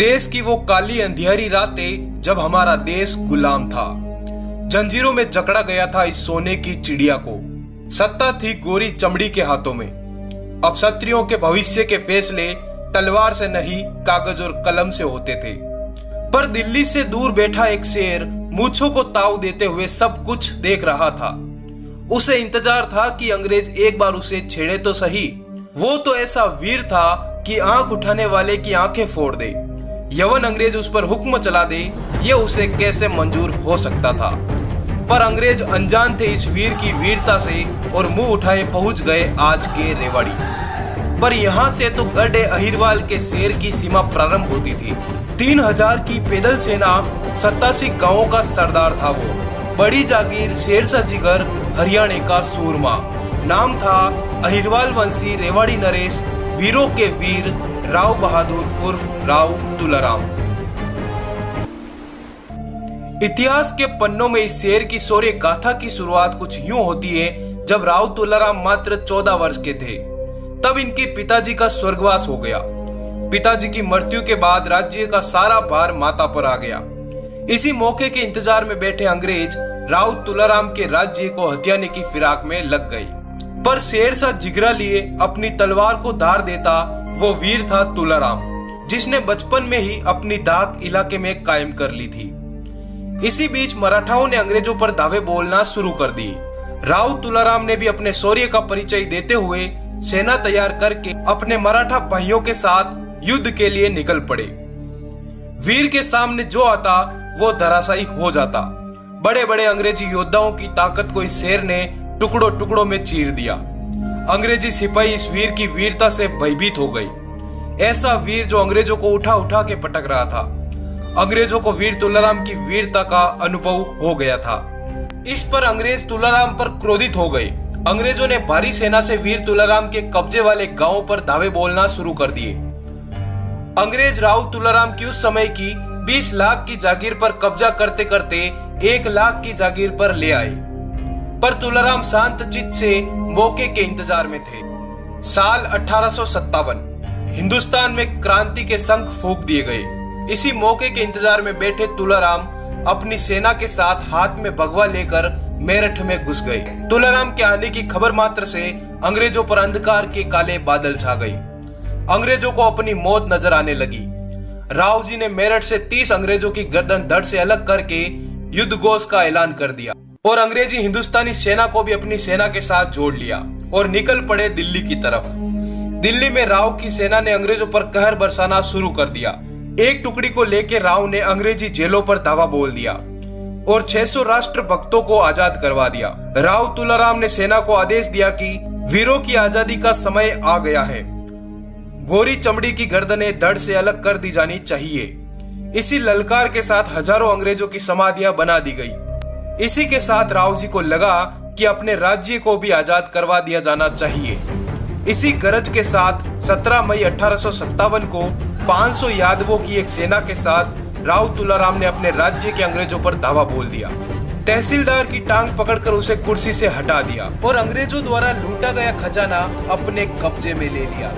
देश की वो काली अंधियारी रातें जब हमारा देश गुलाम था, जंजीरों में जकड़ा गया था इस सोने की चिड़िया को। सत्ता थी गोरी चमड़ी के हाथों में। अब क्षत्रियों के भविष्य के फैसले तलवार से नहीं, कागज और कलम से होते थे। पर दिल्ली से दूर बैठा एक शेर मूंछों को ताव देते हुए सब कुछ देख रहा था। उसे इंतजार था कि अंग्रेज एक बार उसे छेड़े तो सही। वो तो ऐसा वीर था कि आंख उठाने वाले की आंखें फोड़ दे। यवन अंग्रेज उस पर हुक्म चला दे, यह उसे कैसे मंजूर हो सकता था। पर अंग्रेज अनजान थे इस वीर की वीरता से और मुंह उठाए पहुंच गए आज के रेवाड़ी। पर यहाँ से तो गढ़ अहिरवाल के शेर की सीमा प्रारंभ होती थी। 3000 की पैदल सेना, 87 गांवों का सरदार था वो। बड़ी जागीर, शेरशाह जिगर, हरियाणा का सूरमा। नाम था अहिरवाल वंशी रेवाड़ी नरेश, वीरों के वीर राव बहादुर उर्फ राव तुलाराम। इतिहास के पन्नों में इस शेर की शौर्य गाथा की शुरुआत कुछ यूं होती है। जब राव तुलाराम मात्र 14 वर्ष के थे, तब इनके पिताजी का स्वर्गवास हो गया। पिताजी की मृत्यु के बाद राज्य का सारा भार माता पर आ गया। इसी मौके के इंतजार में बैठे अंग्रेज राव तुलाराम के राज्य को हथियाने की फिराक में लग गए। पर शेरशाह जिगरा लिए अपनी तलवार को धार देता वो वीर था तुलाराम, जिसने बचपन में ही अपनी दाग इलाके में कायम कर ली थी। इसी बीच मराठाओं ने अंग्रेजों पर दावे बोलना शुरू कर दिए। राव तुलाराम ने भी अपने शौर्य का परिचय देते हुए सेना तैयार करके अपने मराठा भाइयों के साथ युद्ध के लिए निकल पड़े। वीर के सामने जो आता वो धराशायी हो जाता। बड़े बड़े अंग्रेजी योद्धाओं की ताकत को इस शेर ने टुकड़ों टुकड़ों में चीर दिया। अंग्रेजी सिपाही इस वीर की वीरता से भयभीत हो गई। ऐसा वीर जो अंग्रेजों को उठा उठा के पटक रहा था। अंग्रेजों को वीर तुलाराम की वीरता का अनुभव हो गया था। इस पर अंग्रेज तुलाराम पर क्रोधित हो गए। अंग्रेजों ने भारी सेना से वीर तुलाराम के कब्जे वाले गांवों पर धावे बोलना शुरू कर दिए। अंग्रेज राव तुलाराम की उस समय की 20 लाख की जागीर पर कब्जा करते करते 1 लाख की जागीर पर ले आए। पर तुलाराम शांत चित्त से मौके के इंतजार में थे। साल 1857 हिंदुस्तान में क्रांति के शंख फूंक दिए गए। इसी मौके के इंतजार में बैठे तुलाराम अपनी सेना के साथ हाथ में भगवा लेकर मेरठ में घुस गए। तुलाराम के आने की खबर मात्र से अंग्रेजों पर अंधकार के काले बादल छा गए। अंग्रेजों को अपनी मौत नजर आने लगी। राव जी ने मेरठ से 30 अंग्रेजों की गर्दन धड़ से अलग करके युद्ध घोष का ऐलान कर दिया और अंग्रेजी हिंदुस्तानी सेना को भी अपनी सेना के साथ जोड़ लिया और निकल पड़े दिल्ली की तरफ। दिल्ली में राव की सेना ने अंग्रेजों पर कहर बरसाना शुरू कर दिया। एक टुकड़ी को लेकर राव ने अंग्रेजी जेलों पर धावा बोल दिया और 600 राष्ट्रभक्तों को आजाद करवा दिया। राव तुलाराम ने सेना को आदेश दिया कि वीरों की आजादी का समय आ गया है। गोरी चमड़ी की गर्दनें धड़ से अलग कर दी जानी चाहिए। इसी ललकार के साथ हजारों अंग्रेजों की समाधियां बना दी गई। इसी के साथ राव जी को लगा कि अपने राज्य को भी आजाद करवा दिया जाना चाहिए। इसी गरज के साथ 17 मई 1857 को 500 यादवों की एक सेना के साथ राव तुलाराम ने अपने राज्य के अंग्रेजों पर धावा बोल दिया। तहसीलदार की टांग पकड़कर उसे कुर्सी से हटा दिया और अंग्रेजों द्वारा लूटा गया खजाना अपने कब्जे में ले लिया।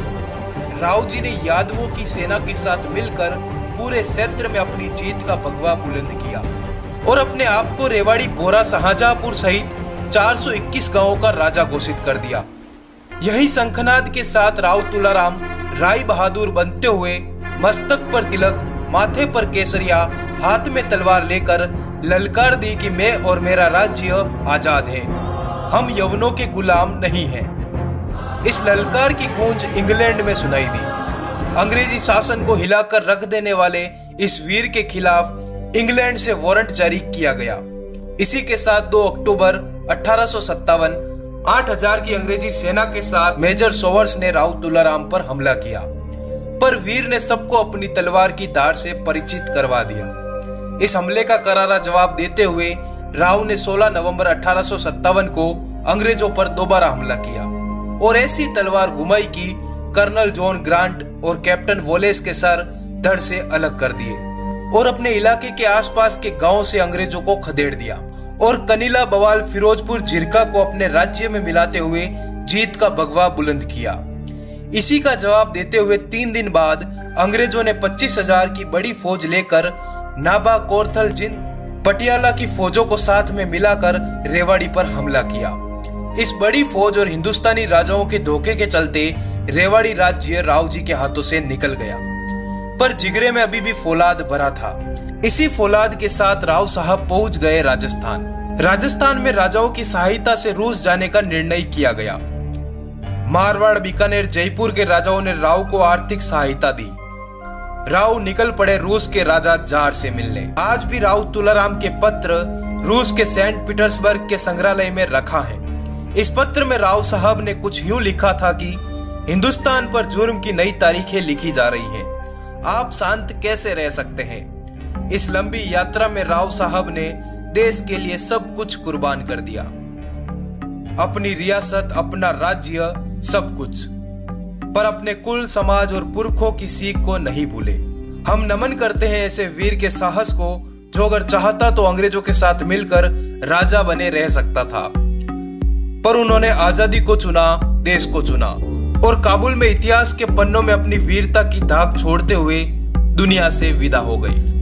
राव जी ने यादवों की सेना के साथ मिलकर पूरे क्षेत्र में अपनी जीत का भगवा बुलंद किया और अपने आप को रेवाड़ी, बोरा, शाहजहांपुर सहित 421 गांवों का राजा घोषित कर दिया। यही शंखनाद के साथ राव तुलाराम राय बहादुर बनते हुए मस्तक पर तिलक, माथे पर केसरिया, हाथ में तलवार लेकर ललकार दी कि मैं और मेरा राज्य आजाद है, हम यवनों के गुलाम नहीं हैं। इस ललकार की गूंज इंग्लैंड में सुनाई दी। अंग्रेजी शासन को हिलाकर रख देने वाले इस वीर के खिलाफ इंग्लैंड से वारंट जारी किया गया। इसी के साथ 2 अक्टूबर 1857 8000 की अंग्रेजी सेना के साथ मेजर सोवर्स ने राव तुलाराम पर हमला किया। पर वीर ने सबको अपनी तलवार की धार से परिचित करवा दिया। इस हमले का करारा जवाब देते हुए राव ने 16 नवंबर 1857 को अंग्रेजों पर दोबारा हमला किया और ऐसी तलवार घुमाई कि कर्नल जॉन ग्रांट और कैप्टन वोलेस के सर धड़ से अलग कर दिए और अपने इलाके के आसपास के गांवों से अंग्रेजों को खदेड़ दिया और कनीला, बवाल, फिरोजपुर, झिरका को अपने राज्य में मिलाते हुए जीत का भगवा बुलंद किया। इसी का जवाब देते हुए 3 दिन बाद अंग्रेजों ने 25,000 की बड़ी फौज लेकर नाभा, कोरथल, जिंद, पटियाला की फौजों को साथ में मिलाकर रेवाड़ी पर हमला किया। इस बड़ी फौज और हिंदुस्तानी राजाओं के धोखे के चलते रेवाड़ी राज्य राव जी के हाथों से निकल गया, पर जिगरे में अभी भी फौलाद भरा था। इसी फौलाद के साथ राव साहब पहुंच गए राजस्थान। राजस्थान में राजाओं की सहायता से रूस जाने का निर्णय किया गया। मारवाड़, बीकानेर, जयपुर के राजाओं ने राव को आर्थिक सहायता दी। राव निकल पड़े रूस के राजा जार से मिलने। आज भी राव तुलाराम के पत्र रूस के सेंट पीटर्सबर्ग के संग्रहालय में रखा है। इस पत्र में राव साहब ने कुछ यूं लिखा था कि हिंदुस्तान पर जुर्म की नई तारीखें लिखी जा रही हैं। आप शांत कैसे रह सकते हैं? इस लंबी यात्रा में राव साहब ने देश के लिए सब कुछ कुर्बान कर दिया, अपनी रियासत, अपना राज्य, सब कुछ, पर अपने कुल, समाज और पुरखों की सीख को नहीं भूले। हम नमन करते हैं ऐसे वीर के साहस को, जो अगर चाहता तो अंग्रेजों के साथ मिलकर राजा बने रह सकता था, पर उन्होंने आजादी को चुना, देश को चुना और काबुल में इतिहास के पन्नों में अपनी वीरता की दाग छोड़ते हुए दुनिया से विदा हो गई।